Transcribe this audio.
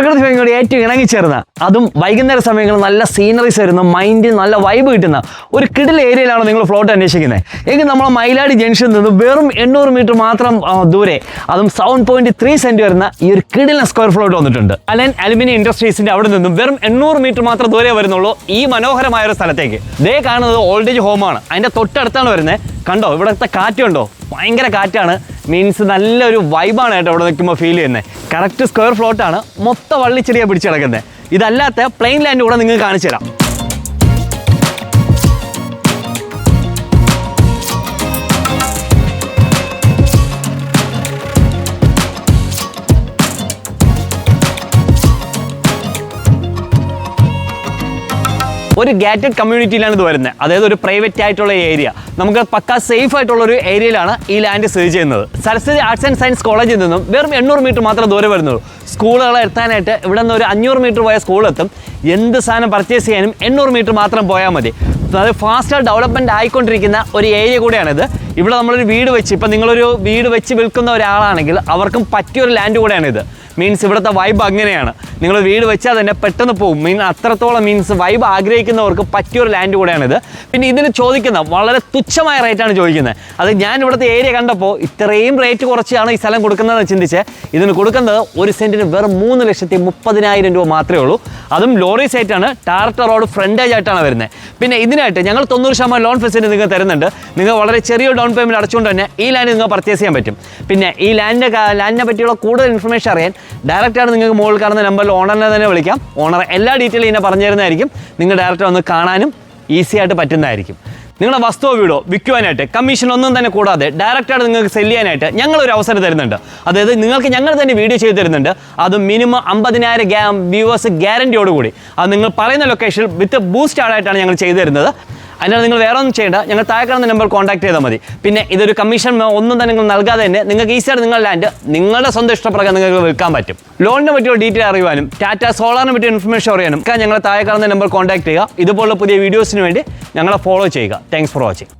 പ്രകൃതി ഭംഗിയോട് ഏറ്റവും ഇണങ്ങിച്ചേർന്ന അതും വൈകുന്നേര സമയങ്ങളിൽ നല്ല സീനറീസ് വരുന്ന മൈൻഡിൽ നല്ല വൈബ് കിട്ടുന്ന ഒരു കിടിൽ ഏരിയയിലാണ് നിങ്ങൾ ഫ്ലോട്ട് അന്വേഷിക്കുന്നത് എങ്കിൽ നമ്മൾ മൈലാടി ജംഗ്ഷനിൽ നിന്ന് വെറും 800 മീറ്റർ മാത്രം ദൂരെ അതും 7.3 സെന്റ് വരുന്ന ഈ ഒരു കിടിലൻ സ്ക്വയർ ഫ്ലോട്ട് വന്നിട്ടുണ്ട്. അലൻ അലുമിനിയം ഇൻഡസ്ട്രീസിന്റെ അവിടെ നിന്നും വെറും 800 മീറ്റർ മാത്രം ദൂരെ വരുന്നുള്ളൂ ഈ മനോഹരമായ ഒരു സ്ഥലത്തേക്ക്. ദേ കാണുന്നത് ഓൾഡ് ഏജ് ഹോമാണ്. അതിന്റെ തൊട്ടടുത്താണ് വരുന്നത്. കണ്ടോ ഇവിടുത്തെ കാറ്റുണ്ടോ? ഭയങ്കര കാറ്റാണ്. മീൻസ് നല്ലൊരു വൈബാണ് കേട്ടോ ഇവിടെ നിൽക്കുമ്പോൾ ഫീൽ ചെയ്യുന്നത്. കറക്റ്റ് സ്ക്വയർ ഫ്ലോട്ടാണ്. മൊത്തം വള്ളിച്ചെടിയാണ് പിടിച്ച് കിടക്കുന്നത്. ഇതല്ലാത്ത പ്ലെയിൻ ലാൻഡ് കൂടെ നിങ്ങൾക്ക് കാണിച്ചു തരാം. ഒരു ഗാറ്റഡ് കമ്മ്യൂണിറ്റിയിലാണ് ഇത് വരുന്നത്. അതായത് ഒരു പ്രൈവറ്റ് ആയിട്ടുള്ള ഏരിയ. നമുക്ക് പക്കാ സേഫ് ആയിട്ടുള്ള ഒരു ഏരിയയിലാണ് ഈ ലാൻഡ് സ്ഥിതി ചെയ്യുന്നത്. സരസ്വതി ആർട്സ് ആൻഡ് സയൻസ് കോളേജിൽ നിന്നും വെറും 800 മീറ്റർ മാത്രം ദൂരെ വരുന്നുള്ളൂ. സ്കൂളുകളെ എത്താനായിട്ട് ഇവിടെ നിന്ന് ഒരു 500 മീറ്റർ പോയ സ്കൂളെത്തും. എന്ത് സാധനം പർച്ചേസ് ചെയ്യാനും 800 മീറ്റർ മാത്രം പോയാൽ മതി. അത് ഫാസ്റ്റ് ഡെവലപ്മെൻറ്റ് ആയിക്കൊണ്ടിരിക്കുന്ന ഒരു ഏരിയ കൂടെയാണിത്. ഇവിടെ നമ്മളൊരു വീട് വെച്ച് ഇപ്പം നിങ്ങളൊരു വീട് വെച്ച് വിൽക്കുന്ന ഒരാളാണെങ്കിൽ അവർക്കും പറ്റിയൊരു ലാൻഡ് കൂടെയാണിത്. മീൻസ് ഇവിടുത്തെ വൈബ് അങ്ങനെയാണ്. നിങ്ങൾ വീട് വെച്ചാൽ തന്നെ പെട്ടെന്ന് പോകും. അത്രത്തോളം മീൻസ് വൈബ് ആഗ്രഹിക്കുന്നവർക്ക് പറ്റിയൊരു ലാൻഡ് കൂടെയാണിത്. പിന്നെ ഇതിന് ചോദിക്കുന്ന വളരെ തുച്ഛമായ റേറ്റാണ് ചോദിക്കുന്നത്. അത് ഞാൻ ഇവിടുത്തെ ഏരിയ കണ്ടപ്പോൾ ഇത്രയും റേറ്റ് കുറച്ചാണ് ഈ സ്ഥലം കൊടുക്കുന്നതെന്ന് ചിന്തിച്ച് ഇതിന് കൊടുക്കുന്നത് ഒരു സെൻറ്റിന് വെറും 3,30,000 രൂപ മാത്രമേ ഉള്ളൂ. അതും ലോറി സൈറ്റാണ്. ടാർട്ടർ റോഡ് ഫ്രണ്ടേജ് ആയിട്ടാണ് വരുന്നത്. പിന്നെ ഇതിനായിട്ട് ഞങ്ങൾ 90% ലോൺ ഫെസിലിറ്റി നിങ്ങൾക്ക് തരുന്നുണ്ട്. നിങ്ങൾ വളരെ ചെറിയ ഡൗൺ പേയ്മെൻറ്റ് അടച്ചുകൊണ്ട് തന്നെ ഈ ലാൻഡ് നിങ്ങൾക്ക് പർച്ചേസ് ചെയ്യാൻ പറ്റും. പിന്നെ ഈ ലാൻഡിനെ പറ്റിയുള്ള കൂടുതൽ ഇൻഫർമേഷൻ അറിയാൻ ഡയറക്റ്റാണ് നിങ്ങൾക്ക് മുകളിൽ കാണുന്ന നമ്പറിൽ ഓണറിനെ തന്നെ വിളിക്കാം. ഓണർ എല്ലാ ഡീറ്റെയിലും ഇതിനെ പറഞ്ഞു തരുന്നതായിരിക്കും. നിങ്ങൾ ഡയറക്റ്റ് വന്ന് കാണാനും ഈസി ആയിട്ട് പറ്റുന്നതായിരിക്കും. നിങ്ങളുടെ വസ്തുവോ വീടോ വിൽക്കുവാനായിട്ട് കമ്മീഷൻ ഒന്നും തന്നെ കൂടാതെ ഡയറക്റ്റായിട്ട് നിങ്ങൾക്ക് സെല് ചെയ്യാനായിട്ട് ഞങ്ങളൊരു അവസരം തരുന്നുണ്ട്. അതായത് നിങ്ങൾക്ക് ഞങ്ങൾ തന്നെ വീഡിയോ ചെയ്ത് തരുന്നുണ്ട്. അത് മിനിമം 50,000 വ്യൂവേഴ്സ് ഗ്യാരണ്ടിയോടുകൂടി. അത് നിങ്ങൾ പറയുന്ന ലൊക്കേഷനിൽ വിത്ത് ബൂസ്റ്റ് ആയിട്ടാണ് ഞങ്ങൾ ചെയ്തു തരുന്നത്. അതിനാണ് നിങ്ങൾ വേറെ ഒന്നും ചെയ്യേണ്ട. ഞങ്ങൾ താഴെ കാണുന്ന നമ്പർ കോൺടാക്ട് ചെയ്താൽ മതി. പിന്നെ ഇതൊരു കമ്മീഷൻ ഒന്നും തന്നെ നിങ്ങൾ നൽകാതെ തന്നെ നിങ്ങൾക്ക് ഈസിയായിട്ട് നിങ്ങളുടെ ലാൻഡ് നിങ്ങളുടെ സ്വന്തം ഇഷ്ടപ്രകാരം നിങ്ങൾക്ക് വിൽക്കാൻ പറ്റും. ലോണിനെ പറ്റിയുള്ള ഡീറ്റെയിൽ അറിയുവാനും ടാറ്റ സോളാറിനെ പറ്റിയ ഇൻഫർമേഷൻ അറിയാനും ഞങ്ങൾ താഴെ കാണുന്ന നമ്പർ കോൺടാക്ട് ചെയ്യുക. ഇതുപോലുള്ള പുതിയ വീഡിയോസിന് വേണ്ടി ഞങ്ങളെ ഫോളോ ചെയ്യുക. Thanks for watching.